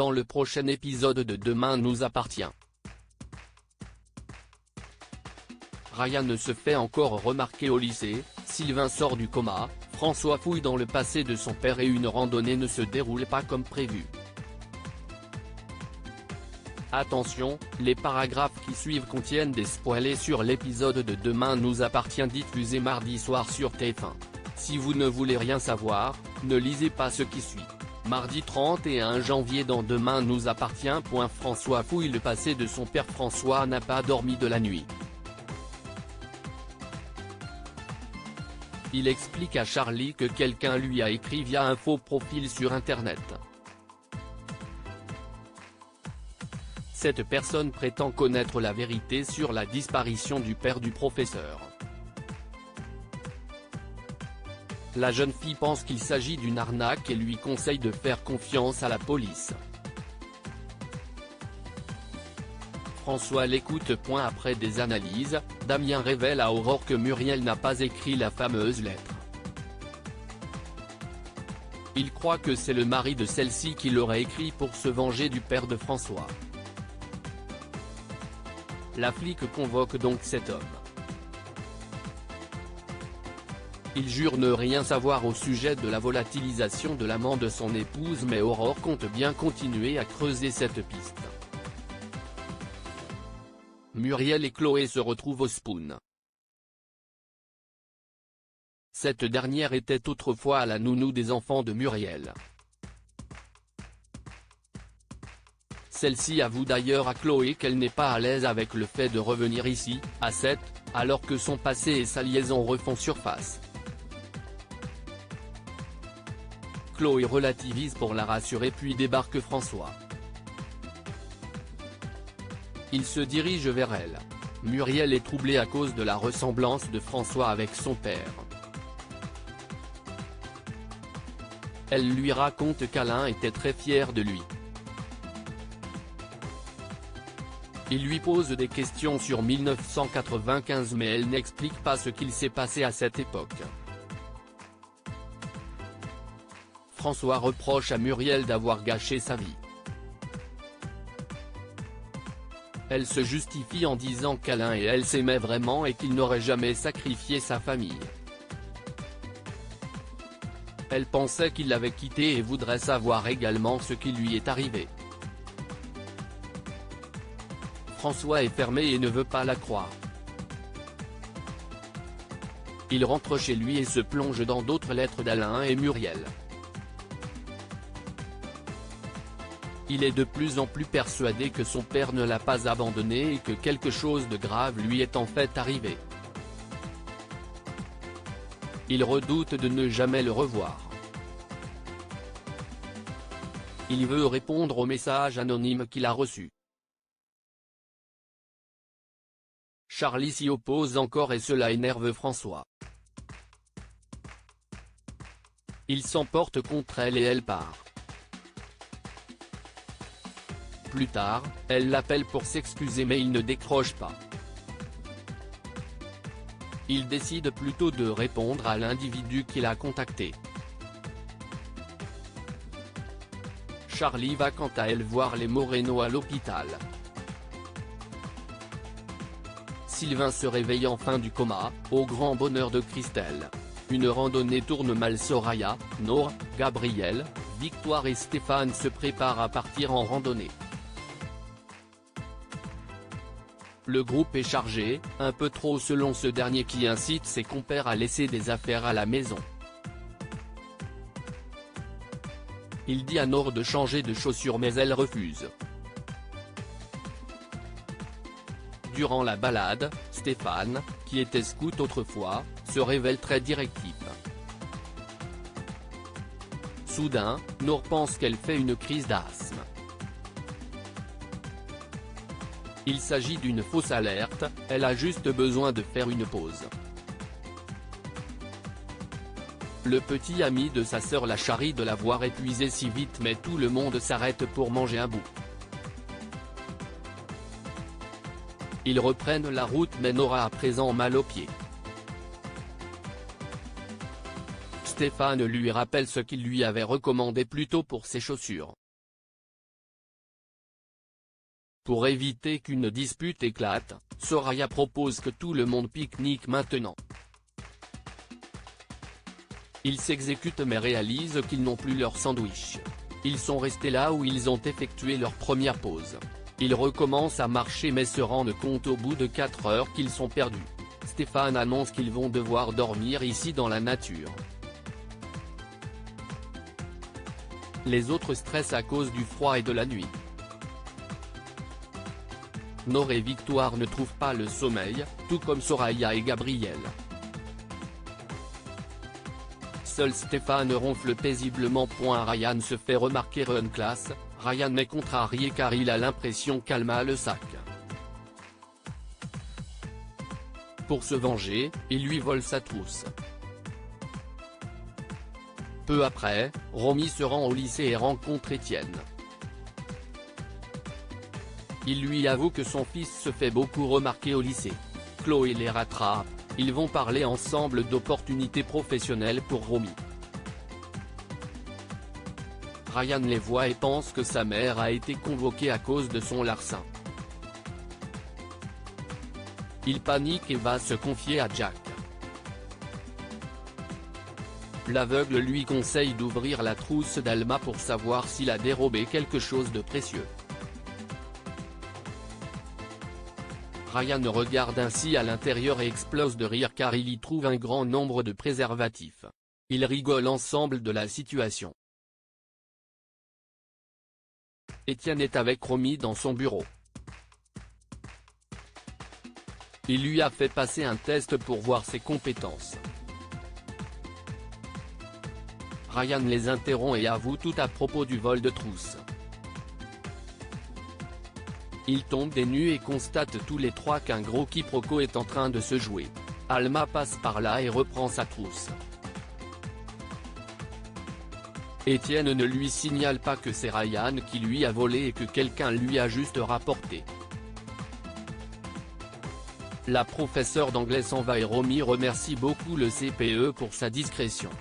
dans le prochain épisode de Demain nous appartient. Ryan se fait encore remarquer au lycée, Sylvain sort du coma, François fouille dans le passé de son père et une randonnée ne se déroule pas comme prévu. Attention, les paragraphes qui suivent contiennent des spoilers sur l'épisode de Demain nous appartient diffusé mardi soir sur TF1. Si vous ne voulez rien savoir, ne lisez pas ce qui suit. Mardi 31 janvier dans Demain nous appartient. François fouille le passé de son père. François n'a pas dormi de la nuit. Il explique à Charlie que quelqu'un lui a écrit via un faux profil sur internet. Cette personne prétend connaître la vérité sur la disparition du père du professeur. La jeune fille pense qu'il s'agit d'une arnaque et lui conseille de faire confiance à la police. François l'écoute. Après des analyses, Damien révèle à Aurore que Muriel n'a pas écrit la fameuse lettre. Il croit que c'est le mari de celle-ci qui l'aurait écrit pour se venger du père de François. La flic convoque donc cet homme. Il jure ne rien savoir au sujet de la volatilisation de l'amant de son épouse, mais Aurore compte bien continuer à creuser cette piste. Muriel et Chloé se retrouvent au Spoon. Cette dernière était autrefois la nounou des enfants de Muriel. Celle-ci avoue d'ailleurs à Chloé qu'elle n'est pas à l'aise avec le fait de revenir ici, à 7, alors que son passé et sa liaison refont surface. Chloé relativise pour la rassurer puis débarque François. Il se dirige vers elle. Muriel est troublée à cause de la ressemblance de François avec son père. Elle lui raconte qu'Alain était très fier de lui. Il lui pose des questions sur 1995 mais elle n'explique pas ce qu'il s'est passé à cette époque. François reproche à Muriel d'avoir gâché sa vie. Elle se justifie en disant qu'Alain et elle s'aimaient vraiment et qu'il n'aurait jamais sacrifié sa famille. Elle pensait qu'il l'avait quitté et voudrait savoir également ce qui lui est arrivé. François est fermé et ne veut pas la croire. Il rentre chez lui et se plonge dans d'autres lettres d'Alain et Muriel. Il est de plus en plus persuadé que son père ne l'a pas abandonné et que quelque chose de grave lui est en fait arrivé. Il redoute de ne jamais le revoir. Il veut répondre au message anonyme qu'il a reçu. Charlie s'y oppose encore et cela énerve François. Il s'emporte contre elle et elle part. Plus tard, elle l'appelle pour s'excuser mais il ne décroche pas. Il décide plutôt de répondre à l'individu qui l'a contacté. Charlie va quant à elle voir les Moreno à l'hôpital. Sylvain se réveille enfin du coma, au grand bonheur de Christelle. Une randonnée tourne mal. Soraya, Nour, Gabriel, Victoire et Stéphane se préparent à partir en randonnée. Le groupe est chargé, un peu trop selon ce dernier qui incite ses compères à laisser des affaires à la maison. Il dit à Nour de changer de chaussures mais elle refuse. Durant la balade, Stéphane, qui était scout autrefois, se révèle très directif. Soudain, Nour pense qu'elle fait une crise d'asthme. Il s'agit d'une fausse alerte, elle a juste besoin de faire une pause. Le petit ami de sa sœur la charrie de la voir épuisée si vite mais tout le monde s'arrête pour manger un bout. Ils reprennent la route mais Nour a à présent mal aux pieds. Stéphane lui rappelle ce qu'il lui avait recommandé plus tôt pour ses chaussures. Pour éviter qu'une dispute éclate, Soraya propose que tout le monde pique-nique maintenant. Ils s'exécutent mais réalisent qu'ils n'ont plus leur sandwich. Ils sont restés là où ils ont effectué leur première pause. Ils recommencent à marcher mais se rendent compte au bout de 4 heures qu'ils sont perdus. Stéphane annonce qu'ils vont devoir dormir ici dans la nature. Les autres stressent à cause du froid et de la nuit. Nord et Victoire ne trouvent pas le sommeil, tout comme Soraya et Gabriel. Seul Stéphane ronfle paisiblement. Ryan se fait remarquer en classe. Ryan est contrarié car il a l'impression qu'Alma le sac. Pour se venger, il lui vole sa trousse. Peu après, Romy se rend au lycée et rencontre Étienne. Il lui avoue que son fils se fait beaucoup remarquer au lycée. Chloé les rattrape, ils vont parler ensemble d'opportunités professionnelles pour Romy. Ryan les voit et pense que sa mère a été convoquée à cause de son larcin. Il panique et va se confier à Jack. L'aveugle lui conseille d'ouvrir la trousse d'Alma pour savoir s'il a dérobé quelque chose de précieux. Ryan regarde ainsi à l'intérieur et explose de rire car il y trouve un grand nombre de préservatifs. Ils rigolent ensemble de la situation. Étienne est avec Romy dans son bureau. Il lui a fait passer un test pour voir ses compétences. Ryan les interrompt et avoue tout à propos du vol de trousse. Ils tombent des nues et constatent tous les trois qu'un gros quiproquo est en train de se jouer. Alma passe par là et reprend sa trousse. Étienne ne lui signale pas que c'est Ryan qui lui a volé et que quelqu'un lui a juste rapporté. La professeure d'anglais s'en va et Romy remercie beaucoup le CPE pour sa discrétion.